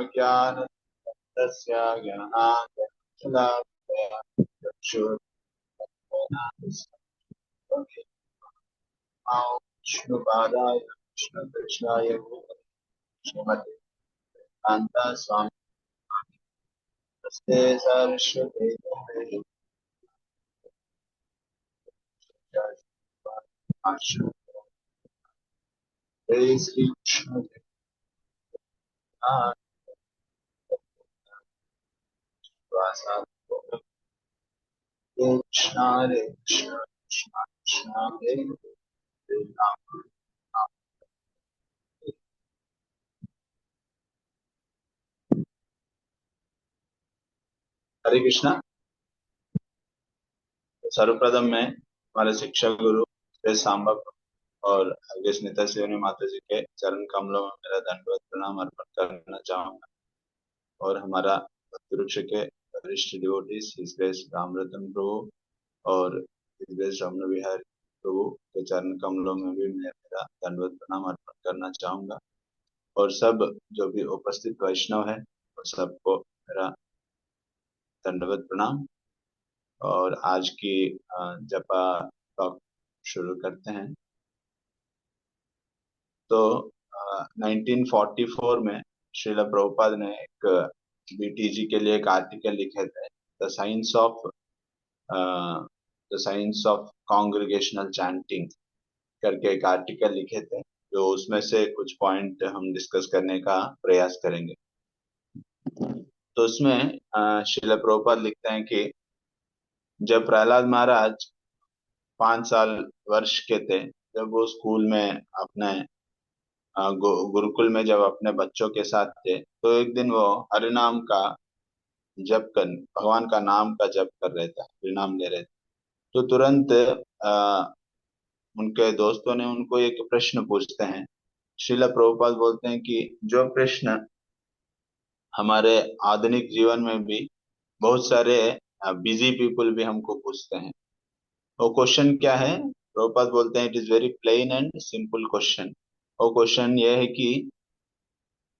ज्ञानस्य ज्ञानाञ्जनशलाकया विष्णुपादाय कृष्णकृष्णाय श्रीमते कान्ता स्वामी नमस्ते सरस्वती देवे जय श्री कृष्ण जगन्नाथ वासुदेव कृष्ण हरे कृष्ण कृष्ण कृष्ण हरे हरे राम राम हरे कृष्णा। सर्वप्रथम मैं हमारे शिक्षक गुरु श्री सांबा और आगे स्मिता सिवनी माता जी के चरण कमलों में मेरा दंडवत प्रणाम अर्पण करना चाहूंगा और हमारा वृक्ष के वरिष्ठ डिवोटीज हिज ग्रेस रामरतन प्रभु और हिज ग्रेस रमन विहारी प्रभु के चरण कमलों में भी मैं मेरा दंडवत प्रणाम अर्पण करना चाहूंगा और सब जो भी उपस्थित वैष्णव है और सबको मेरा दंडवत प्रणाम। और आज की जपा टॉक शुरू करते हैं। तो 1944 में श्रील प्रभुपाद ने एक बीटीजी के लिए एक आर्टिकल लिखे थे, the science of the science of congregational chanting करके एक आर्टिकल लिखे थे, जो उसमें से कुछ पॉइंट हम डिस्कस करने का प्रयास करेंगे। तो उसमें श्रील प्रभुपाद लिखते हैं कि जब प्रहलाद महाराज 5 साल वर्ष के थे, जब वो स्कूल में अपने गुरुकुल में जब अपने बच्चों के साथ थे, तो एक दिन वो हरिनाम का जप कर भगवान का नाम का जप कर रहे थे, हरिनाम ले रहे थे। तो तुरंत उनके दोस्तों ने उनको एक प्रश्न पूछते हैं। श्रील प्रभुपाद बोलते हैं कि जो प्रश्न हमारे आधुनिक जीवन में भी बहुत सारे बिजी पीपल भी हमको पूछते हैं, वो क्वेश्चन क्या है? प्रभुपाद बोलते हैं it is very plain and simple question. वो क्वेश्चन ये है कि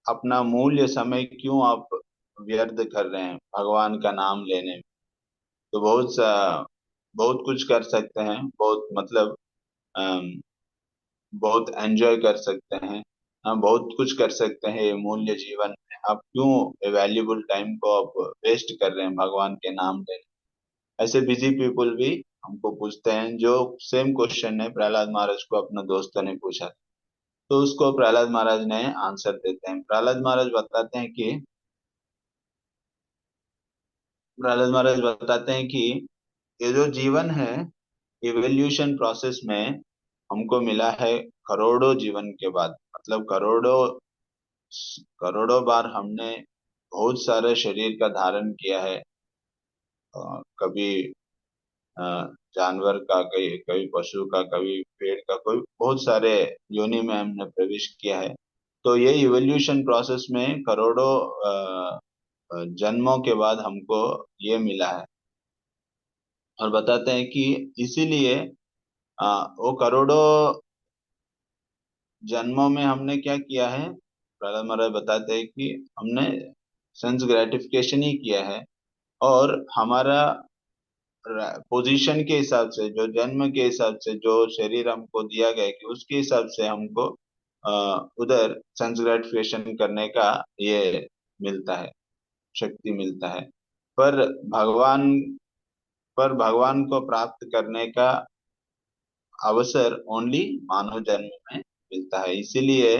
अपना मूल्य समय क्यों आप व्यर्थ कर रहे हैं भगवान का नाम लेने में? तो बहुत कुछ कर सकते हैं, बहुत मतलब अम, बहुत एंजॉय कर सकते हैं, हम बहुत कुछ कर सकते हैं ये मूल्य जीवन में। आप क्यों वैल्यूबल टाइम को आप वेस्ट कर रहे हैं भगवान के नाम लेने? ऐसे बिजी पीपल भी हमको पूछते हैं। जो सेम क्वेश्चन है प्रहलाद महाराज को अपने दोस्तों ने पूछा, तो उसको प्रहलाद महाराज ने आंसर देते हैं। प्रहलाद महाराज बताते हैं कि प्रहलाद महाराज बताते हैं कि ये जो जीवन है, इवोल्यूशन प्रोसेस में हमको मिला है करोड़ों जीवन के बाद, मतलब करोड़ों करोड़ों बार हमने बहुत सारे शरीर का धारण किया है। कभी अ, जानवर का, कभी कभी पशु का, कभी पेड़ का, कोई बहुत सारे योनि में हमने प्रवेश किया है। तो ये इवोल्यूशन प्रोसेस में करोड़ों जन्मों के बाद हमको ये मिला है। और बताते हैं कि इसीलिए वो करोड़ों जन्मों में हमने क्या किया है? प्रहलाद महाराज बताते हैं कि हमने सेंस ग्रेटिफिकेशन ही किया है। और हमारा पोजीशन के हिसाब से, जो जन्म के हिसाब से जो शरीर हमको दिया गया है, कि उसके हिसाब से हमको उधर सेंस ग्रेटिफिकेशन करने का ये मिलता है, शक्ति मिलता है। पर भगवान भगवान को प्राप्त करने का अवसर ओनली मानव जन्म में मिलता है। इसीलिए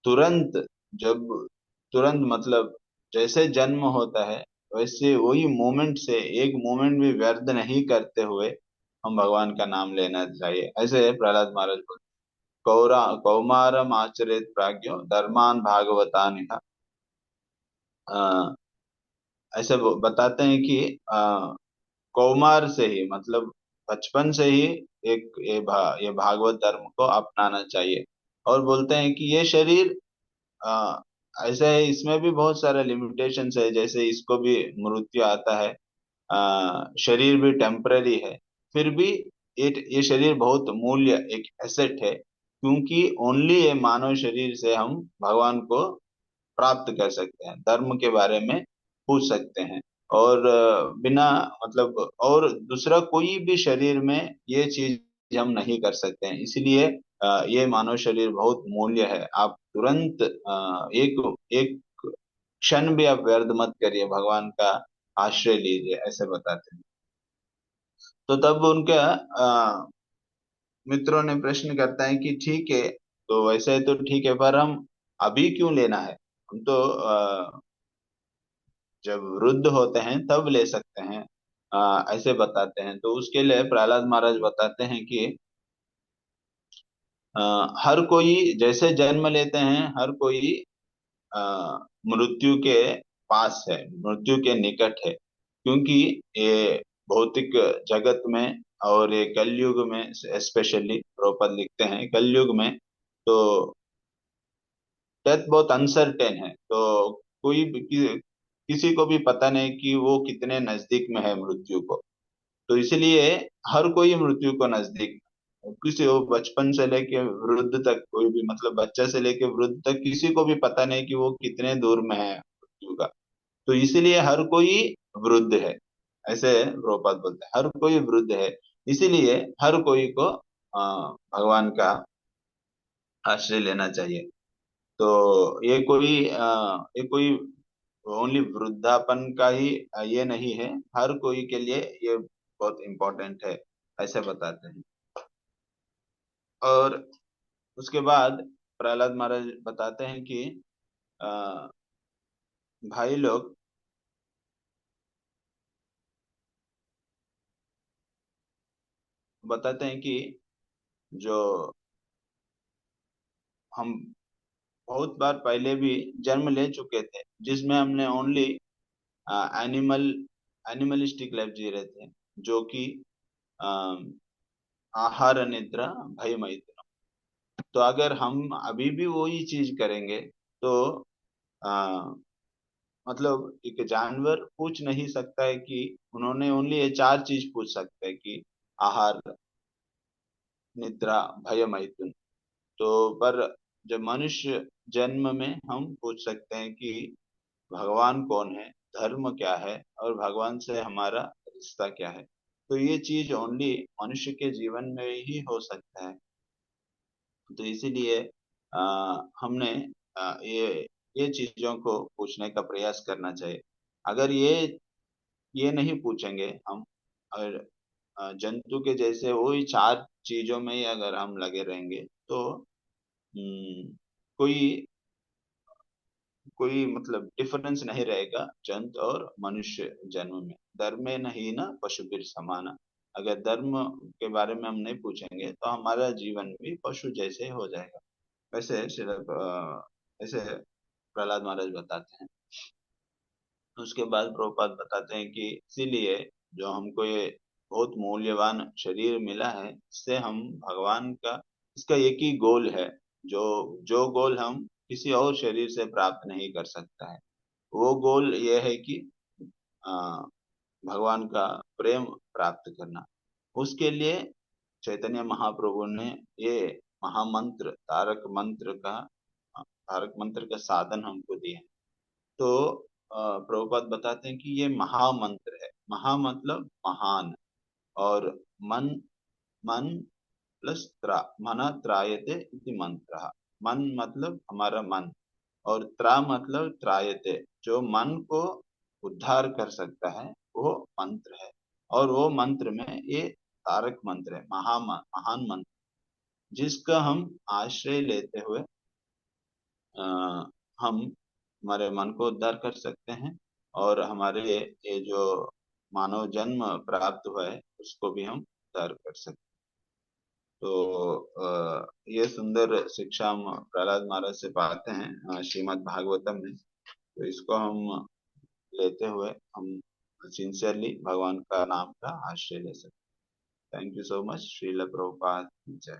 तुरंत जब तुरंत मतलब जैसे जन्म होता है, वैसे वही मोमेंट से एक मोमेंट भी व्यर्थ नहीं करते हुए हम भगवान का नाम लेना चाहिए। ऐसे प्रहलाद महाराज बोलते, कौरा कौमारम आचरित प्राज्ञो धर्मान भागवतान ऐसे वो बताते हैं कि कौमार से ही, मतलब बचपन से ही ये भागवत धर्म को अपनाना चाहिए। और बोलते हैं कि ये शरीर आ, ऐसा है, इसमें भी बहुत सारे लिमिटेशंस है, जैसे इसको भी मृत्यु आता है। शरीर भी टेम्पररी है, फिर भी ये शरीर बहुत मूल्य एक एसेट है, क्योंकि ओनली ये मानव शरीर से हम भगवान को प्राप्त कर सकते हैं, धर्म के बारे में पूछ सकते हैं। और बिना मतलब और दूसरा कोई भी शरीर में ये चीज हम नहीं कर सकते हैं। इसलिए ये मानव शरीर बहुत मूल्य है। आप तुरंत एक एक क्षण भी आप व्यर्थ मत करिए, भगवान का आश्रय लीजिए, ऐसे बताते हैं। तो तब उनके मित्रों ने प्रश्न करता है कि ठीक है, तो वैसे तो ठीक है, पर हम अभी क्यों लेना है? हम तो जब वृद्ध होते हैं तब ले सकते हैं, ऐसे बताते हैं। तो उसके लिए प्रहलाद महाराज बताते हैं कि हर कोई जैसे जन्म लेते हैं, हर कोई अ, मृत्यु के पास है, मृत्यु के निकट है, क्योंकि ये भौतिक जगत में और ये कलयुग में, स्पेशली प्रभुपाद लिखते हैं कलयुग में तो डेथ बहुत अनसर्टेन है। तो कोई भी किसी को भी पता नहीं कि वो कितने नजदीक में है मृत्यु को। तो इसलिए हर कोई मृत्यु को नजदीक, किसी वो बचपन से लेके वृद्ध तक, कोई भी मतलब बच्चा से लेके वृद्ध तक किसी को भी पता नहीं कि वो कितने दूर में है मृत्यु का। तो इसीलिए हर कोई वृद्ध है, ऐसे प्रभुपाद बोलते हैं, हर कोई वृद्ध है। इसीलिए हर कोई को भगवान का आश्रय लेना चाहिए। तो ये कोई ओनली वृद्धापन का ही ये नहीं है, हर कोई के लिए ये बहुत इम्पोर्टेंट है, ऐसे बताते हैं। और उसके बाद प्रहलाद महाराज बताते हैं कि अ, भाई लोग बताते हैं कि जो हम बहुत बार पहले भी जन्म ले चुके थे, जिसमें हमने ओनली एनिमल एनिमलिस्टिक लाइफ जी रहे थे, जो कि अ, आहार निद्रा भय मैथुन। तो अगर हम अभी भी वही चीज करेंगे तो आ, मतलब एक जानवर पूछ नहीं सकता है कि, उन्होंने ओनली ये चार चीज पूछ सकते हैं कि आहार निद्रा भय मैथुन। तो पर जब मनुष्य जन्म में हम पूछ सकते हैं कि भगवान कौन है, धर्म क्या है, और भगवान से हमारा रिश्ता क्या है। तो ये चीज ओनली मनुष्य के जीवन में ही हो सकता है। तो इसीलिए आ, हमने ये चीजों को पूछने का प्रयास करना चाहिए। अगर ये नहीं पूछेंगे हम, अगर जंतु के जैसे वही चार चीजों में ही अगर हम लगे रहेंगे तो कोई कोई मतलब डिफरेंस नहीं रहेगा जंतु और मनुष्य जन्म में। धर्म नहीं ना पशु समाना। अगर धर्म के बारे में हम नहीं पूछेंगे तो हमारा जीवन भी पशु जैसे हो जाएगा। वैसे सिर्फ ऐसे प्रहलाद महाराज बताते हैं। उसके बाद प्रभुपाद बताते हैं कि इसीलिए जो हमको ये बहुत मूल्यवान शरीर मिला है, इससे हम भगवान का, इसका एक ही गोल है, जो जो गोल हम किसी और शरीर से प्राप्त नहीं कर सकता है। वो गोल ये है कि अ, भगवान का प्रेम प्राप्त करना। उसके लिए चैतन्य महाप्रभु ने ये महामंत्र, तारक मंत्र का साधन हमको दिए। तो प्रभुपाद बताते हैं कि ये महामंत्र है। महा मतलब महान, और मन मन प्लस मना त्रायते इति मंत्र। मन मतलब हमारा मन, और त्रा मतलब त्रायते, जो मन को उद्धार कर सकता है वो मंत्र है। और वो मंत्र में ये तारक मंत्र है, महान मंत्र, जिसका हम आश्रय लेते हुए अ, हम हमारे मन को उद्धार कर सकते हैं, और हमारे ये जो मानव जन्म प्राप्त हुआ है उसको भी हम उद्धार कर सकते हैं। तो ये सुंदर शिक्षा हम प्रहलाद महाराज से पाते हैं श्रीमद् भागवतम में। तो इसको हम लेते हुए हम सिंसियरली भगवान का नाम का आश्रय ले सकते हैं। Thank you so much. Srila Prabhupada जय।